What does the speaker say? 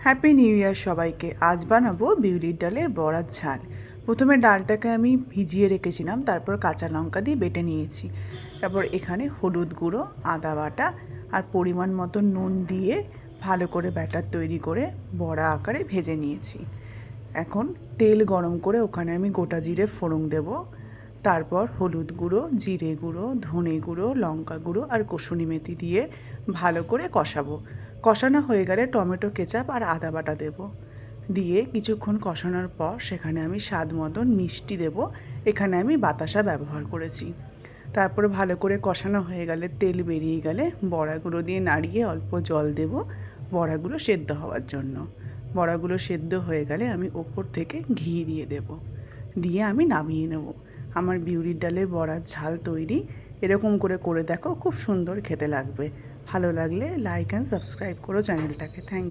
Happy new year সবাইকে। আজ বানাবো বিউলির ডালের বড়ার ঝাল। প্রথমে ডালটাকে আমি ভিজিয়ে রেখেছিলাম, তারপর কাঁচা লঙ্কা দিয়ে বেটে নিয়েছি। তারপর এখানে হলুদ গুঁড়ো, আদা বাটা আর পরিমাণ মতো নুন দিয়ে ভালো করে ব্যাটার তৈরি করে বড়া আকারে ভেজে নিয়েছি। এখন তেল গরম করে ওখানে আমি গোটা জিরে ফোড়ন দেব। তারপর হলুদ গুঁড়ো, জিরে গুঁড়ো, ধনে গুঁড়ো, লঙ্কা গুঁড়ো আর কসুরি মেথি দিয়ে ভালো করে কষাবো। কষানো হয়ে গেলে টমেটো কেচাপ আর আদা বাটা দেব। দিয়ে কিছুক্ষণ কষানোর পর সেখানে আমি স্বাদ মতন মিষ্টি দেব। এখানে আমি বাতাসা ব্যবহার করেছি। তারপরে ভালো করে কষানো হয়ে গেলে তেল বেরিয়ে গেলে বড়াগুলো দিয়ে নাড়িয়ে অল্প জল দেব বড়াগুলো সেদ্ধ হওয়ার জন্য। বড়াগুলো সেদ্ধ হয়ে গেলে আমি ওপর থেকে ঘি দিয়ে দেব। দিয়ে আমি নামিয়ে নেব। আমার বিউলির ডালের বড়ার ঝাল তৈরি। এরকম করে দেখো, খুব সুন্দর খেতে লাগবে। ভালো লাগলে লাইক অ্যান্ড সাবস্ক্রাইব করো চ্যানেলটাকে। থ্যাংক